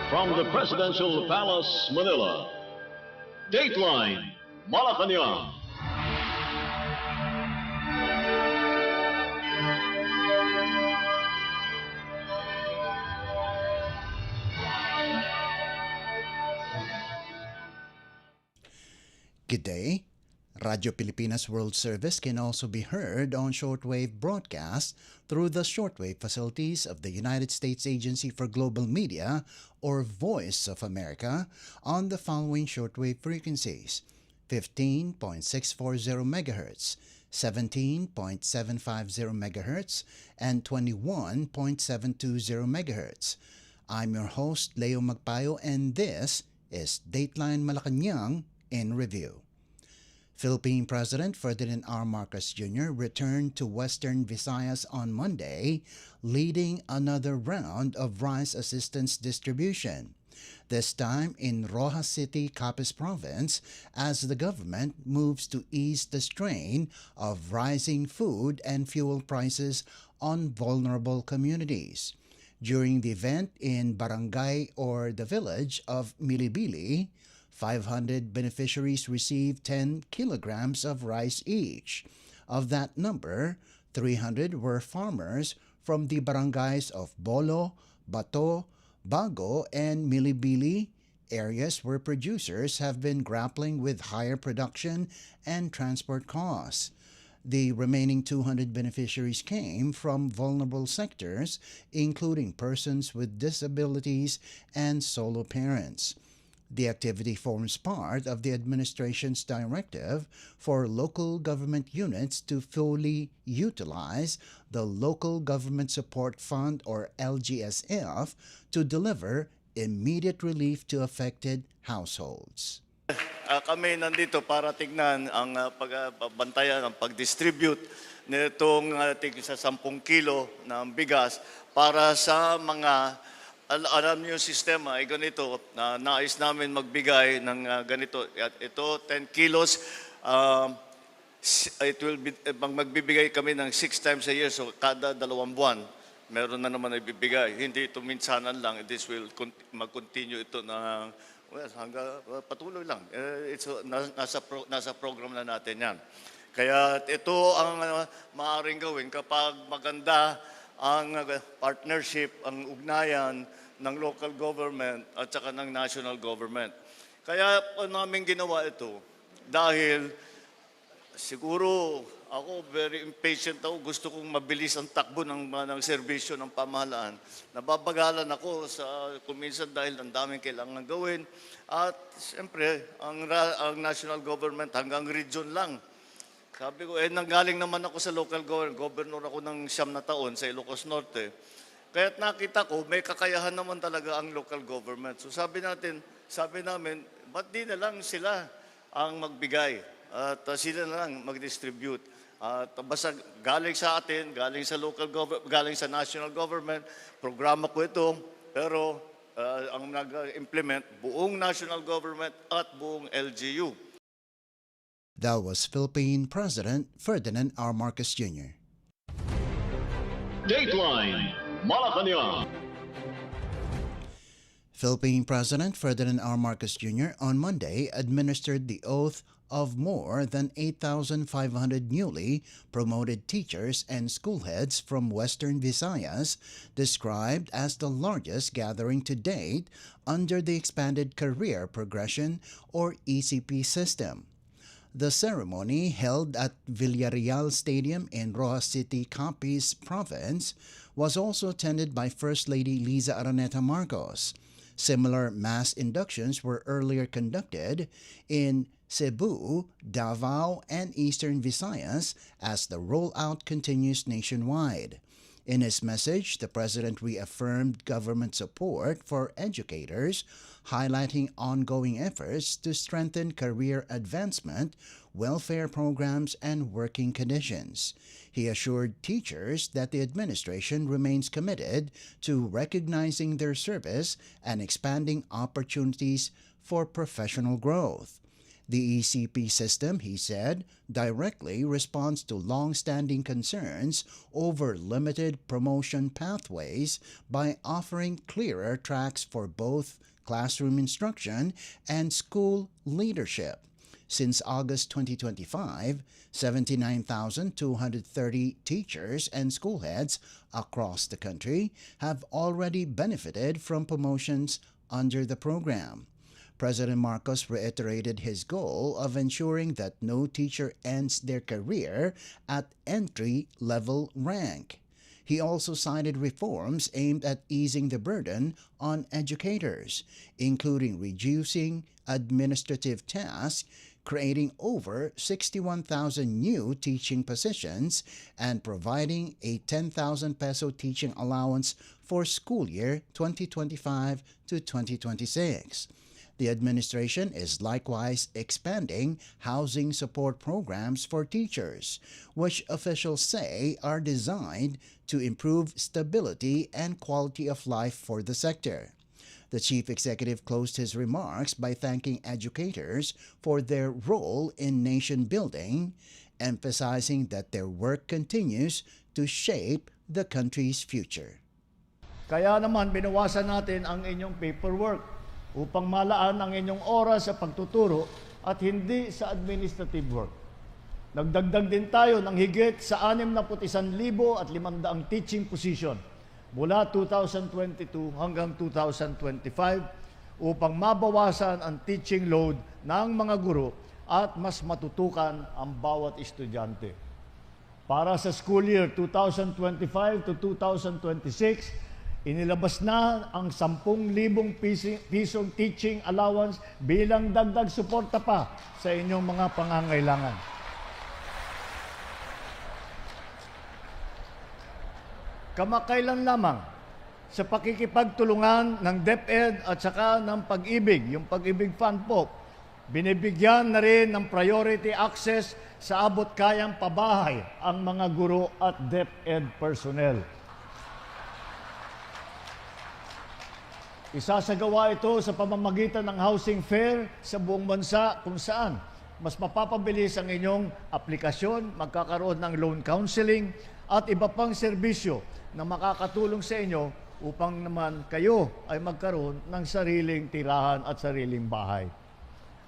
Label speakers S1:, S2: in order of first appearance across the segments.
S1: From the Presidential Palace, Manila, Dateline Malacañang.
S2: Good day. Radio Pilipinas World Service can also be heard on shortwave broadcast through the shortwave facilities of the United States Agency for Global Media, or Voice of America, on the following shortwave frequencies: 15.640 MHz, 17.750 MHz, and 21.720 MHz. I'm your host, Leo Magpayo, and this is Dateline Malacañang in Review. Philippine President Ferdinand R. Marcos Jr. returned to Western Visayas on Monday, leading another round of rice assistance distribution, this time in Rojas City, Capis Province, as the government moves to ease the strain of rising food and fuel prices on vulnerable communities. During the event in Barangay or the village of Milibili, 500 beneficiaries received 10 kilograms of rice each. Of that number, 300 were farmers from the barangays of Bolo, Bato, Bago, and Milibili, areas where producers have been grappling with higher production and transport costs. The remaining 200 beneficiaries came from vulnerable sectors, including persons with disabilities and solo parents. The activity forms part of the administration's directive for local government units to fully utilize the Local Government Support Fund, or LGSF, to deliver immediate relief to affected households.
S3: Kami nandito para tignan ang pagbantayan, ang pag-distribute nitong sa 10 kilo ng bigas para sa mga alam niyo yung sistema ay ganito, na nais namin magbigay ng ganito. At ito, 10 kilos, it will be, magbibigay kami ng 6 times a year, so kada 2 buwan, meron na naman ibibigay. Hindi ito minsanan lang, this will mag-continue ito na, hanggang patuloy lang. Nasa program na natin yan. Kaya ito ang maaaring gawin kapag maganda ang partnership, ang ugnayan ng local government at saka ng national government. Kaya namin ginawa ito dahil siguro ako very impatient ako. Gusto kong mabilis ang takbo ng serbisyo ng pamahalaan. Nababagalan ako kung minsan dahil ang daming kailangan gawin. At siyempre, ang national government hanggang region lang. Sabi ko, nanggaling naman ako sa local government. Governor ako ng 9 na taon sa Ilocos Norte. Kaya't nakita ko, may kakayahan naman talaga ang local government. So sabi namin, ba't di na lang sila ang magbigay? At sila na lang mag-distribute. At basta galing sa atin, galing sa local government, galing sa national government, programa ko ito, pero ang nag-implement, buong national government at buong LGU.
S2: That was Philippine President Ferdinand R. Marcos Jr.
S1: Dateline Malacañang.
S2: Philippine President Ferdinand R. Marcos Jr. on Monday administered the oath of more than 8,500 newly promoted teachers and school heads from Western Visayas, described as the largest gathering to date under the Expanded Career Progression, or ECP system. The ceremony, held at Villarreal Stadium in Rojas City, Capis Province, was also attended by First Lady Liza Araneta Marcos. Similar mass inductions were earlier conducted in Cebu, Davao, and Eastern Visayas as the rollout continues nationwide. In his message, the President reaffirmed government support for educators, highlighting ongoing efforts to strengthen career advancement, welfare programs, and working conditions. He assured teachers that the administration remains committed to recognizing their service and expanding opportunities for professional growth. The ECP system, he said, directly responds to long-standing concerns over limited promotion pathways by offering clearer tracks for both classroom instruction and school leadership. Since August 2025, 79,230 teachers and school heads across the country have already benefited from promotions under the program. President Marcos reiterated his goal of ensuring that no teacher ends their career at entry-level rank. He also cited reforms aimed at easing the burden on educators, including reducing administrative tasks, creating over 61,000 new teaching positions, and providing a 10,000 peso teaching allowance for school year 2025 to 2026. The administration is likewise expanding housing support programs for teachers, which officials say are designed to improve stability and quality of life for the sector. The chief executive closed his remarks by thanking educators for their role in nation building, emphasizing that their work continues to shape the country's future.
S4: Kaya naman binawasan natin ang inyong paperwork upang malaan ang inyong oras sa pagtuturo at hindi sa administrative work. Nagdagdag din tayo ng higit sa 61,500 teaching position mula 2022 hanggang 2025 upang mabawasan ang teaching load ng mga guro at mas matutukan ang bawat estudyante. Para sa school year 2025 to 2026, inilabas na ang 10,000 pisong teaching allowance bilang dagdag suporta pa sa inyong mga pangangailangan. Kamakailan lamang sa pakikipagtulungan ng DepEd at saka ng Pag-ibig, yung Pag-ibig Fund po, binibigyan na rin ng priority access sa abot-kayang pabahay ang mga guro at DepEd personnel. Isasagawa ito sa pamamagitan ng housing fair sa buong bansa kung saan mas mapapabilis ang inyong aplikasyon, magkakaroon ng loan counseling at iba pang serbisyo na makakatulong sa inyo upang naman kayo ay magkaroon ng sariling tirahan at sariling bahay.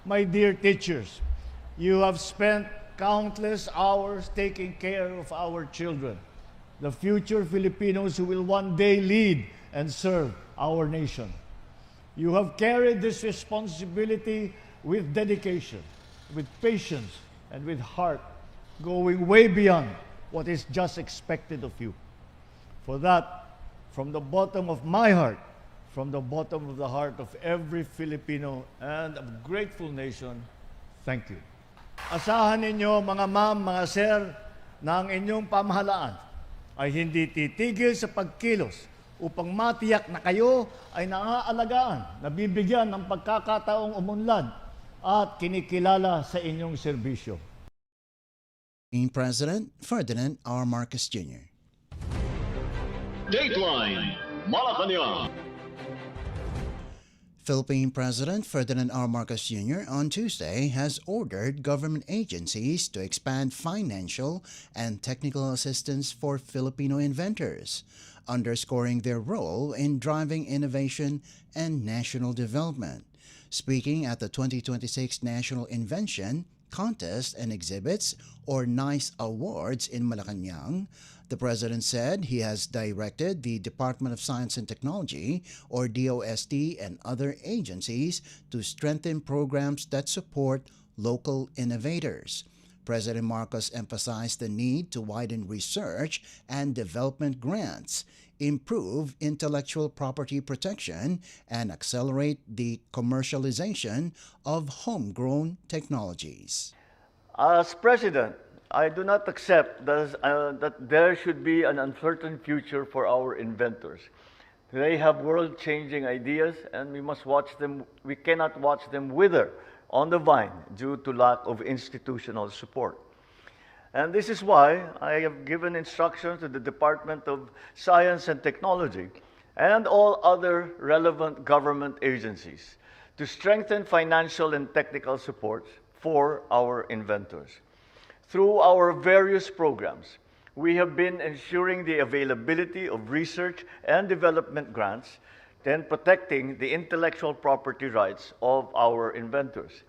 S4: My dear teachers, you have spent countless hours taking care of our children, the future Filipinos who will one day lead and serve our nation. You have carried this responsibility with dedication, with patience, and with heart, going way beyond what is just expected of you. For that, from the bottom of my heart, from the bottom of the heart of every Filipino and a grateful nation, thank you. Asahan ninyo mga ma'am, mga sir, na ang inyong pamahalaan ay hindi titigil sa pagkilos upang matiyak na kayo ay naaalagaan, nabibigyan ng pagkakataong umunlad at kinikilala sa inyong serbisyo.
S2: President Ferdinand R. Marcos Jr.
S1: Dateline Malacañang.
S2: Philippine President Ferdinand R. Marcos Jr. on Tuesday has ordered government agencies to expand financial and technical assistance for Filipino inventors, underscoring their role in driving innovation and national development. Speaking at the 2026 National Invention Contest and Exhibits, or NICE Awards in Malacañang, the President said he has directed the Department of Science and Technology, or DOST, and other agencies to strengthen programs that support local innovators. President Marcos emphasized the need to widen research and development grants, improve intellectual property protection, and accelerate the commercialization of homegrown technologies.
S4: As President, I do not accept that there should be an uncertain future for our inventors. They have world-changing ideas, and we cannot watch them wither on the vine due to lack of institutional support. And this is why I have given instructions to the Department of Science and Technology and all other relevant government agencies to strengthen financial and technical support
S5: for our inventors. Through our various programs, we have been ensuring the availability of research and development grants and protecting the intellectual property rights of our inventors.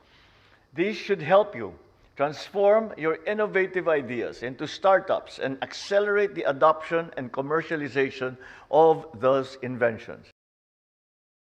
S5: These should help you transform your innovative ideas into startups and accelerate the adoption and commercialization of those inventions.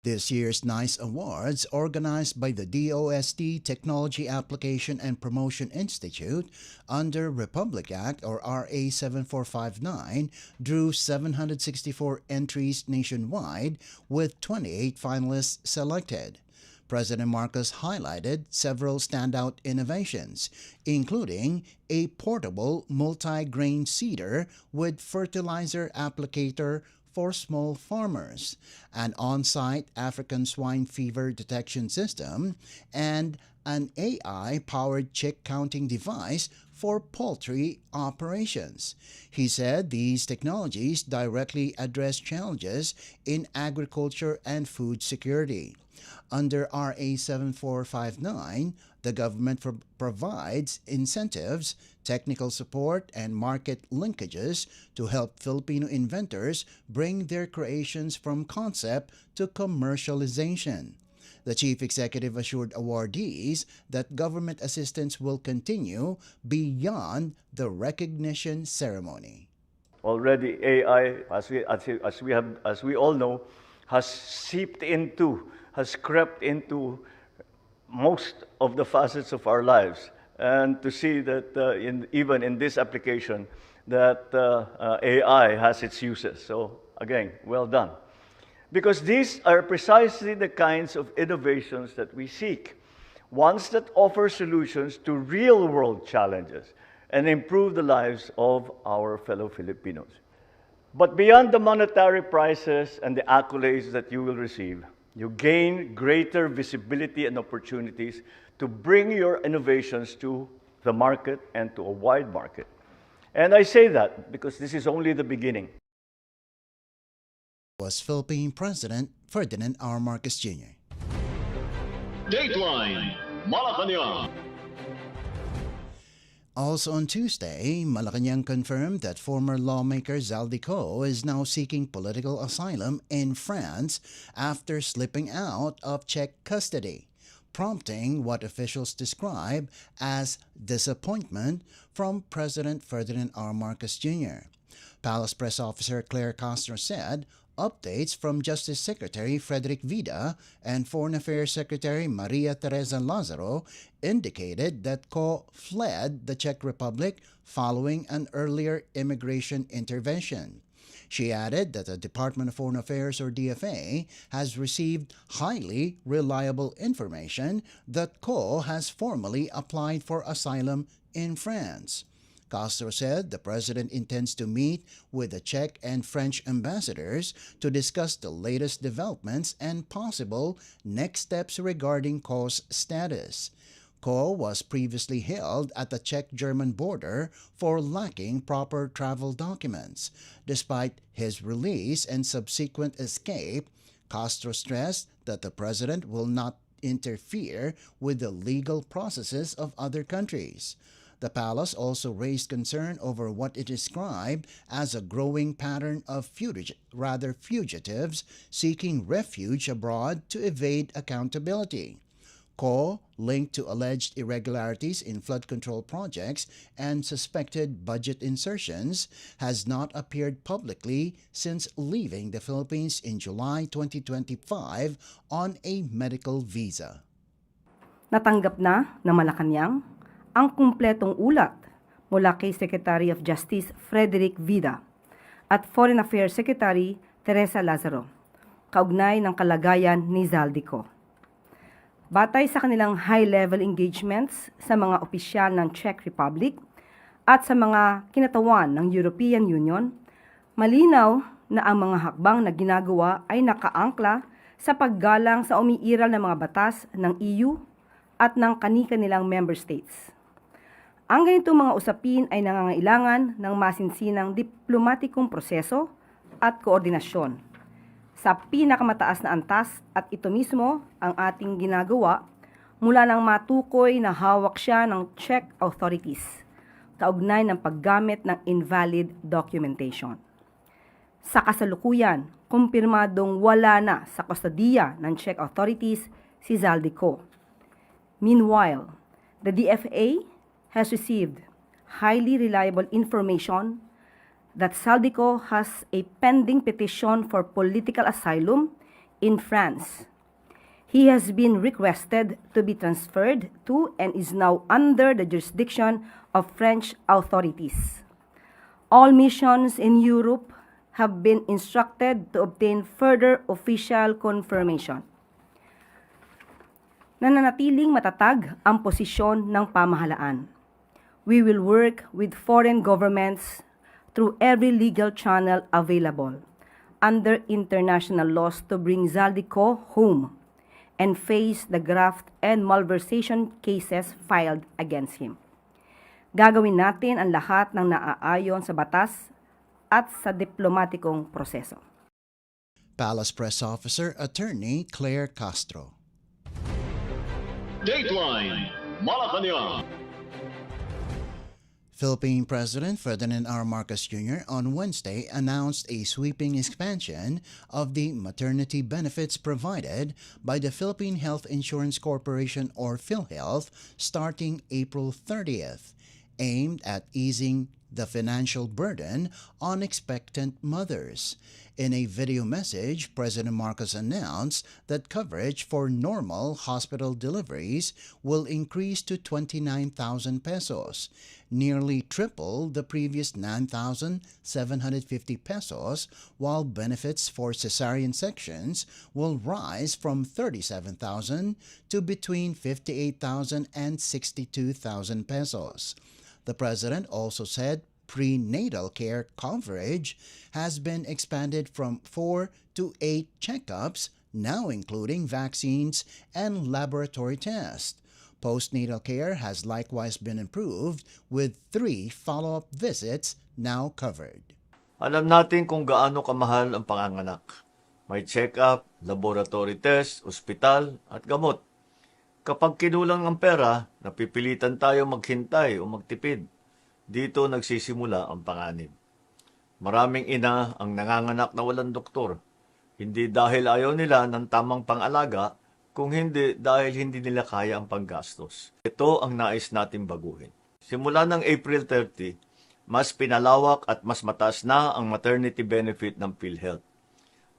S2: This year's NICE Awards, organized by the DOST Technology Application and Promotion Institute under Republic Act or RA 7459, drew 764 entries nationwide with 28 finalists selected. President Marcos highlighted several standout innovations, including a portable multi-grain seeder with fertilizer applicator for small farmers, an on-site African swine fever detection system, and an AI-powered chick counting device for poultry operations. He said these technologies directly address challenges in agriculture and food security. Under RA 7459, the government provides incentives, technical support, and market linkages to help Filipino inventors bring their creations from concept to commercialization. The chief executive assured awardees that government assistance will continue beyond the recognition ceremony.
S5: Already AI, as we all know, has crept into most of the facets of our lives, and to see that even in this application that AI has its uses. So again, well done. Because these are precisely the kinds of innovations that we seek, ones that offer solutions to real-world challenges and improve the lives of our fellow Filipinos. But beyond the monetary prizes and the accolades that you will receive, you gain greater visibility and opportunities to bring your innovations to the market and to a wide market. And I say that because this is only the beginning.
S2: Was Philippine President Ferdinand R. Marcos Jr.
S1: Dateline Malacañang.
S2: Also on Tuesday, Malacañang confirmed that former lawmaker Zaldico is now seeking political asylum in France after slipping out of Czech custody, prompting what officials describe as disappointment from President Ferdinand R. Marcos Jr. Palace Press Officer Claire Castro said updates from Justice Secretary Frederick Vida and Foreign Affairs Secretary Maria Teresa Lazaro indicated that Ko fled the Czech Republic following an earlier immigration intervention. She added that the Department of Foreign Affairs, or DFA, has received highly reliable information that Ko has formally applied for asylum in France. Castro said the president intends to meet with the Czech and French ambassadors to discuss the latest developments and possible next steps regarding Ko's status. Ko was previously held at the Czech-German border for lacking proper travel documents. Despite his release and subsequent escape, Castro stressed that the president will not interfere with the legal processes of other countries. The palace also raised concern over what it described as a growing pattern of fugitives seeking refuge abroad to evade accountability. Ko, linked to alleged irregularities in flood control projects and suspected budget insertions, has not appeared publicly since leaving the Philippines in July 2025 on a medical visa.
S6: Natanggap na ng Malacañang ang kumpletong ulat mula kay Secretary of Justice Frederick Vida at Foreign Affairs Secretary Teresa Lazaro, kaugnay ng kalagayan ni Zaldico. Batay sa kanilang high-level engagements sa mga opisyal ng Czech Republic at sa mga kinatawan ng European Union, malinaw na ang mga hakbang na ginagawa ay nakaangkla sa paggalang sa umiiral na mga batas ng EU at ng kani-kanilang member states. Ang ganitong mga usapin ay nangangailangan ng masinsinang diplomatikong proseso at koordinasyon sa pinakamataas na antas, at ito mismo ang ating ginagawa mula nang matukoy na hawak siya ng Czech authorities kaugnay ng paggamit ng invalid documentation. Sa kasalukuyan, kumpirmadong wala na sa kustodiya ng Czech authorities si Zaldico. Meanwhile, the DFA has received highly reliable information that Zaldico has a pending petition for political asylum in France. He has been requested to be transferred to and is now under the jurisdiction of French authorities. All missions in Europe have been instructed to obtain further official confirmation. Nananatiling matatag ang posisyon ng pamahalaan. We will work with foreign governments through every legal channel available under international laws to bring Zaldico home and face the graft and malversation cases filed against him. Gagawin natin ang lahat ng naaayon sa batas at sa diplomatikong proseso.
S2: Palace Press Officer Attorney Claire Castro.
S1: Dateline Malacañang.
S2: Philippine President Ferdinand R. Marcos Jr. on Wednesday announced a sweeping expansion of the maternity benefits provided by the Philippine Health Insurance Corporation or PhilHealth starting April 30th, aimed at easing the financial burden on expectant mothers. In a video message, President Marcos announced that coverage for normal hospital deliveries will increase to 29,000 pesos, nearly triple the previous 9,750 pesos, while benefits for cesarean sections will rise from 37,000 to between 58,000 and 62,000 pesos. The president also said prenatal care coverage has been expanded from 4 to 8 checkups, now including vaccines and laboratory tests. Postnatal care has likewise been improved with 3 follow-up visits now covered.
S5: Alam natin kung gaano kamahal ang panganganak. May check-up, laboratory test, ospital at gamot. Kapag kinulang ang pera, napipilitan tayo maghintay o magtipid. Dito nagsisimula ang panganib. Maraming ina ang nanganganak na walang doktor. Hindi dahil ayaw nila ng tamang pang-alaga, kung hindi dahil hindi nila kaya ang panggastos. Ito ang nais natin baguhin. Simula ng April 30, mas pinalawak at mas mataas na ang maternity benefit ng PhilHealth.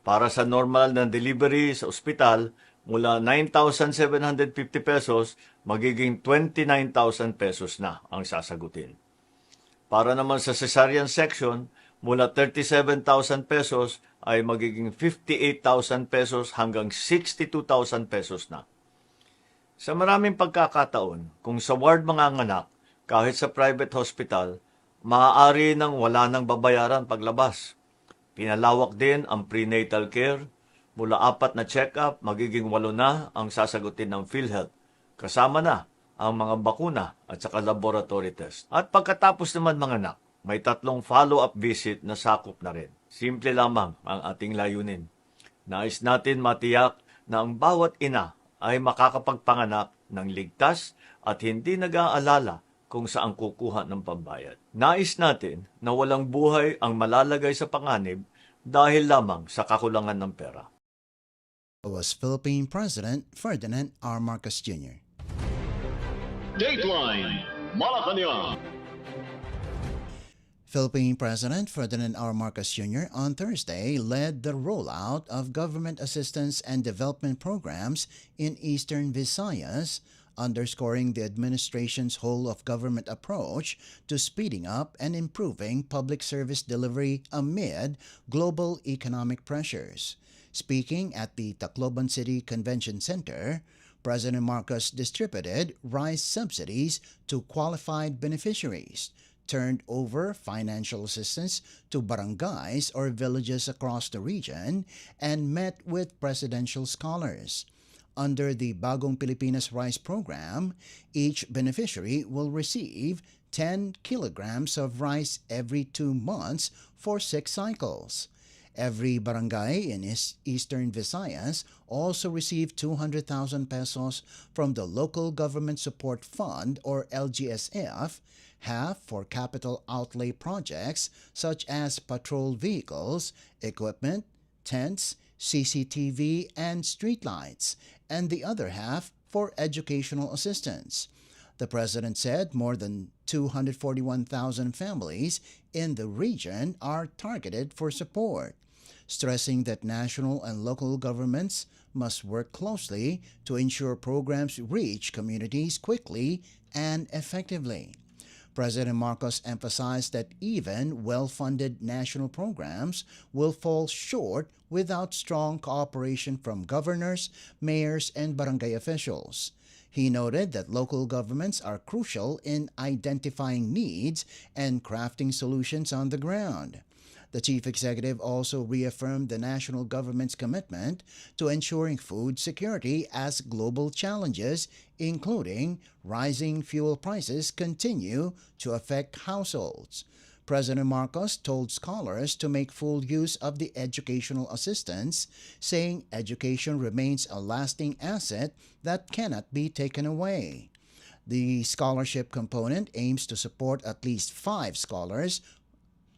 S5: Para sa normal na delivery sa ospital, mula 9,750 pesos, magiging 29,000 pesos na ang sasagutin. Para naman sa cesarean section, mula 37,000 pesos ay magiging 58,000 pesos hanggang 62,000 pesos na. Sa maraming pagkakataon, kung sa ward manganganak, kahit sa private hospital, maaari nang wala nang babayaran paglabas. Pinalawak din ang prenatal care, mula 4 na check-up, magiging 8 na ang sasagutin ng PhilHealth. Kasama na ang mga bakuna at saka laboratory test. At pagkatapos naman manganak, may 3 follow-up visit na sakop na rin. Simple lamang ang ating layunin. Nais natin matiyak na ang bawat ina ay makakapagpanganak ng ligtas at hindi nag-aalala kung saan kukuha ng pambayad. Nais natin na walang buhay ang malalagay sa panganib dahil lamang sa kakulangan ng pera.
S2: Was Philippine President Ferdinand R. Marcos Jr.
S1: Dateline Malacañang.
S2: Philippine President Ferdinand R. Marcos Jr. on Thursday led the rollout of government assistance and development programs in eastern Visayas, underscoring the administration's whole-of-government approach to speeding up and improving public service delivery amid global economic pressures. Speaking at the Tacloban City Convention Center, President Marcos distributed rice subsidies to qualified beneficiaries, turned over financial assistance to barangays or villages across the region, and met with presidential scholars. Under the Bagong Pilipinas Rice Program, each beneficiary will receive 10 kilograms of rice every 2 months for 6 cycles. Every barangay in Eastern Visayas also received 200,000 pesos from the Local Government Support Fund or LGSF, half for capital outlay projects such as patrol vehicles, equipment, tents, CCTV, and streetlights, and the other half for educational assistance. The president said more than 241,000 families in the region are targeted for support, stressing that national and local governments must work closely to ensure programs reach communities quickly and effectively. President Marcos emphasized that even well-funded national programs will fall short without strong cooperation from governors, mayors, and barangay officials. He noted that local governments are crucial in identifying needs and crafting solutions on the ground. The chief executive also reaffirmed the national government's commitment to ensuring food security as global challenges, including rising fuel prices, continue to affect households. President Marcos told scholars to make full use of the educational assistance, saying education remains a lasting asset that cannot be taken away. The scholarship component aims to support at least 5 scholars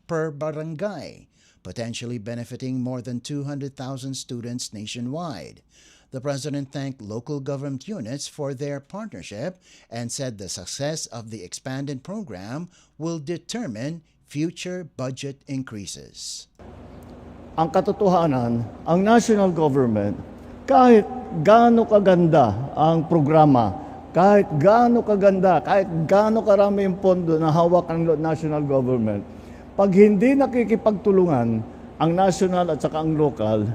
S2: per barangay, potentially benefiting more than 200,000 students nationwide. The president thanked local government units for their partnership and said the success of the expanded program will determine future budget increases.
S4: Ang katotohanan, ang national government, kahit gaano kaganda ang programa, kahit gaano kaganda, kahit gaano karami yung pondo na hawak ng national government, pag hindi nakikipagtulungan ang national at saka ang local,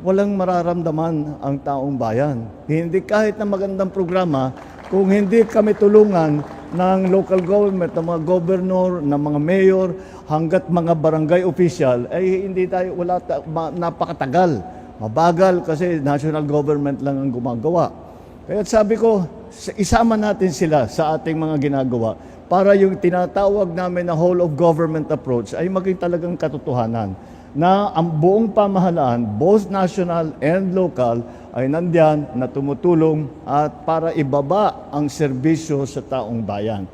S4: walang mararamdaman ang taong bayan. Hindi kahit na magandang programa, kung hindi kami tulungan ng local government, ng mga governor, ng mga mayor, hanggat mga barangay official, ay hindi tayo, napakatagal. Mabagal kasi national government lang ang gumagawa. Kaya sabi ko, isama natin sila sa ating mga ginagawa para yung tinatawag namin na whole of government approach ay maging talagang katotohanan na ang buong pamahalaan, both national and local, ay nandyan na tumutulong at para ibaba ang serbisyo sa taong bayan.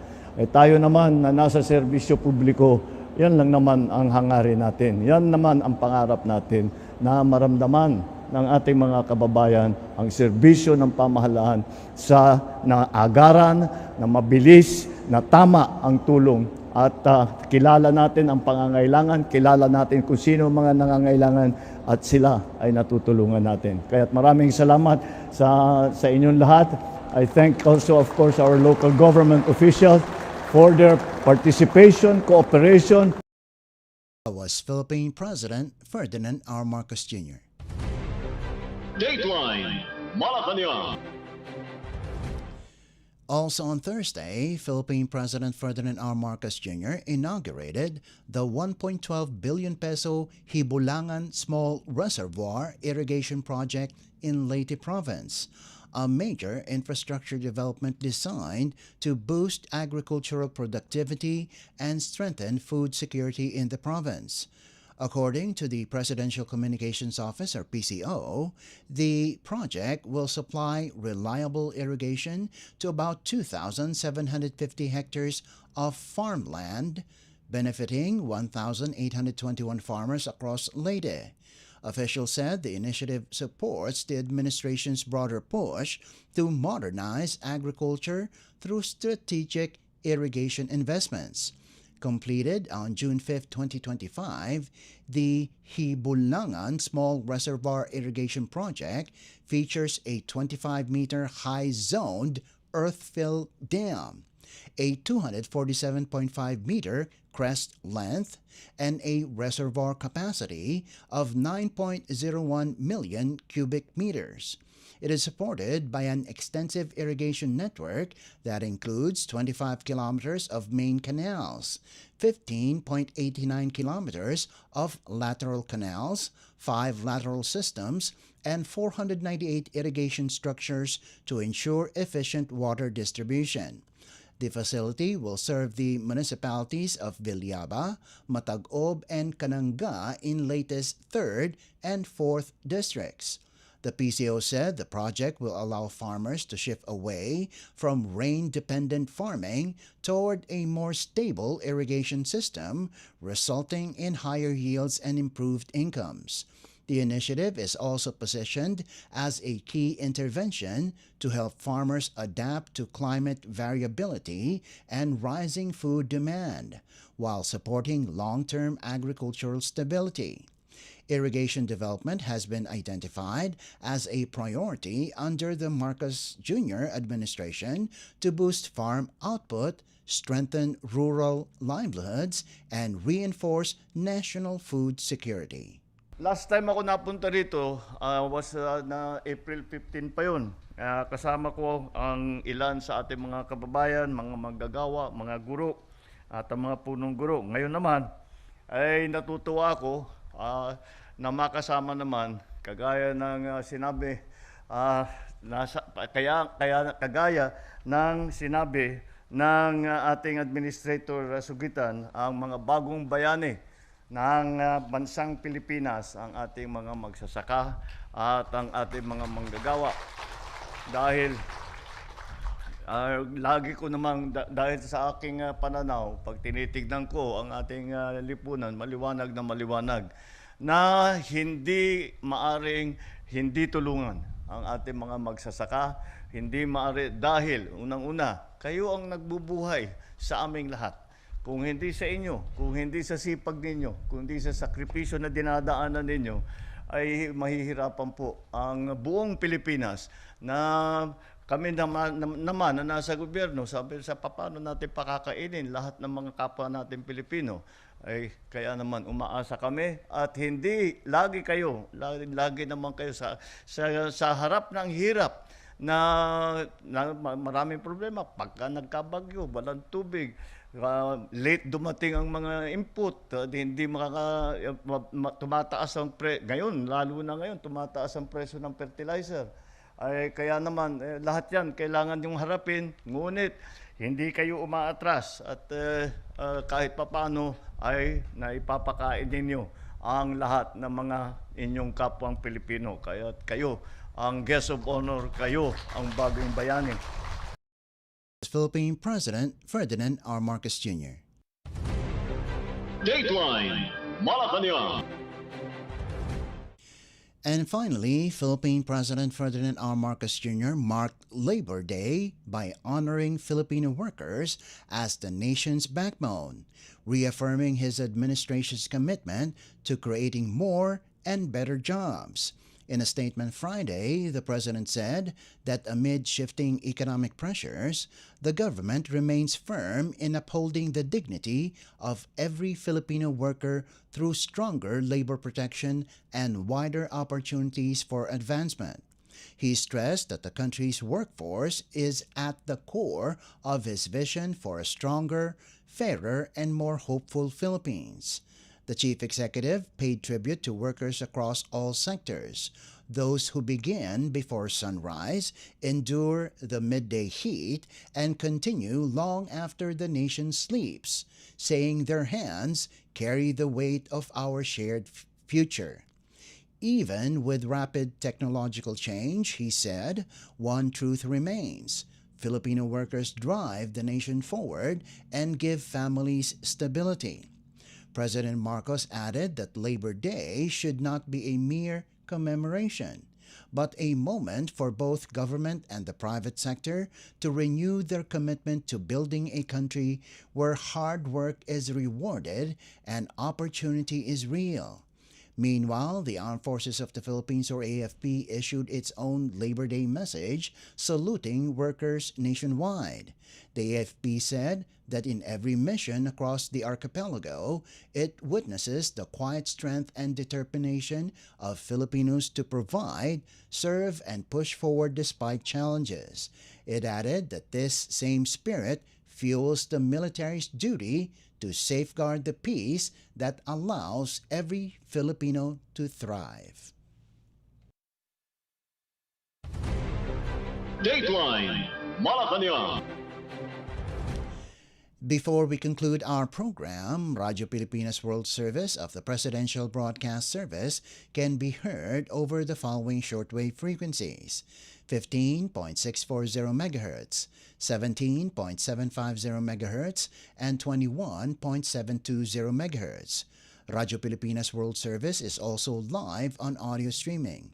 S4: Tayo naman na nasa serbisyo publiko, yan lang naman ang hangarin natin. Yan naman ang pangarap natin na maramdaman ng ating mga kababayan ang serbisyo ng pamahalaan sa naagaran, na mabilis, na tama ang tulong at kilala natin ang pangangailangan, kilala natin kung sino mga nangangailangan at sila ay natutulungan natin. Kaya't maraming salamat sa inyong lahat. I thank also of course our local government officials for their participation, cooperation.
S2: That was Philippine President Ferdinand R. Marcos Jr.
S1: Dateline Malacañang.
S2: Also on Thursday, Philippine President Ferdinand R. Marcos Jr. inaugurated the 1.12 billion peso Hibulangan Small Reservoir Irrigation Project in Leyte Province, a major infrastructure development designed to boost agricultural productivity and strengthen food security in the province. According to the Presidential Communications Office, or PCO, the project will supply reliable irrigation to about 2,750 hectares of farmland, benefiting 1,821 farmers across Leyte. Officials said the initiative supports the administration's broader push to modernize agriculture through strategic irrigation investments. Completed on June 5, 2025, the Hibulangan Small Reservoir Irrigation Project features a 25-meter high-zoned earth-fill dam, a 247.5-meter crest length, and a reservoir capacity of 9.01 million cubic meters. It is supported by an extensive irrigation network that includes 25 kilometers of main canals, 15.89 kilometers of lateral canals, 5 lateral systems, and 498 irrigation structures to ensure efficient water distribution. The facility will serve the municipalities of Villaba, Matag-Ob, and Cananga in latest 3rd and 4th districts. The PCO said the project will allow farmers to shift away from rain-dependent farming toward a more stable irrigation system, resulting in higher yields and improved incomes. The initiative is also positioned as a key intervention to help farmers adapt to climate variability and rising food demand, while supporting long-term agricultural stability. Irrigation development has been identified as a priority under the Marcos Jr. administration to boost farm output, strengthen rural livelihoods, and reinforce national food security.
S3: Last time ako napunta rito was na April 15 pa yun. Kasama ko ang ilan sa ating mga kababayan, mga manggagawa, mga guro at ang mga punong guro. Ngayon naman ay natutuwa ako na makasama naman kagaya ng sinabi kagaya ng sinabi ng ating administrator Sugitan, ang mga bagong bayani ng bansang Pilipinas, ang ating mga magsasaka at ang ating mga manggagawa. Dahil lagi ko namang dahil sa aking pananaw, pag tinitignan ko ang ating lipunan, maliwanag na hindi maaring hindi tulungan ang ating mga magsasaka, hindi maaari dahil unang-una, kayo ang nagbubuhay sa aming lahat. Kung hindi sa inyo, kung hindi sa sipag ninyo, kung hindi sa sakripisyo na dinadaanan ninyo, ay mahihirapan po ang buong Pilipinas na kami naman na nasa gobyerno, sabi sa paano natin pakakainin lahat ng mga kapwa natin Pilipino. Ay kaya naman umaasa kami at hindi lagi naman kayo sa harap ng hirap na maraming problema. Pagka nagkabagyo, walang tubig, late dumating ang mga input, hindi tumataas ang ngayon, lalo na ngayon, tumataas ang presyo ng fertilizer. Ay kaya naman lahat yan kailangan yung harapin, ngunit hindi kayo umaatras at kahit papano ay naipapakain ninyo ang lahat ng mga inyong kapwang Pilipino. Kaya kayo ang guest of honor, kayo ang bagong bayani.
S2: Philippine President Ferdinand R. Marcos Jr.
S1: Dateline Malacañang.
S2: And finally, Philippine President Ferdinand R. Marcos Jr. marked Labor Day by honoring Filipino workers as the nation's backbone, reaffirming his administration's commitment to creating more and better jobs. In a statement Friday, the president said that amid shifting economic pressures, the government remains firm in upholding the dignity of every Filipino worker through stronger labor protection and wider opportunities for advancement. He stressed that the country's workforce is at the core of his vision for a stronger, fairer, and more hopeful Philippines. The chief executive paid tribute to workers across all sectors, those who begin before sunrise, endure the midday heat, and continue long after the nation sleeps, saying their hands carry the weight of our shared future. Even with rapid technological change, he said, one truth remains. Filipino workers drive the nation forward and give families stability. President Marcos added that Labor Day should not be a mere commemoration, but a moment for both government and the private sector to renew their commitment to building a country where hard work is rewarded and opportunity is real. Meanwhile, the Armed Forces of the Philippines, or AFP, issued its own Labor Day message saluting workers nationwide. The AFP said that in every mission across the archipelago, it witnesses the quiet strength and determination of Filipinos to provide, serve, and push forward despite challenges. It added that this same spirit fuels the military's duty to safeguard the peace that allows every Filipino to thrive.
S1: Dateline Malacañang.
S2: Before we conclude our program, Radyo Pilipinas World Service of the Presidential Broadcast Service can be heard over the following shortwave frequencies: 15.640 MHz, 17.750 MHz, and 21.720 MHz. Radyo Pilipinas World Service is also live on audio streaming.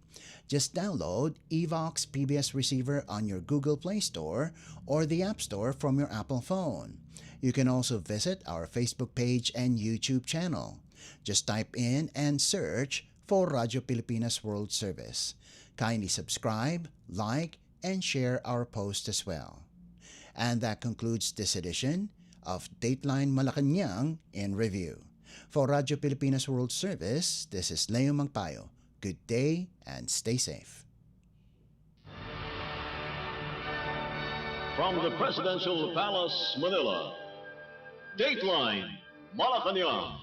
S2: Just download Evox PBS Receiver on your Google Play Store or the App Store from your Apple phone. You can also visit our Facebook page and YouTube channel. Just type in and search for Radyo Pilipinas World Service. Kindly subscribe, like, and share our post as well. And that concludes this edition of Dateline Malacañang in Review. For Radyo Pilipinas World Service, this is Leo Magpayo. Good day and stay safe.
S1: From the Presidential Palace, Manila, Dateline Malacañang.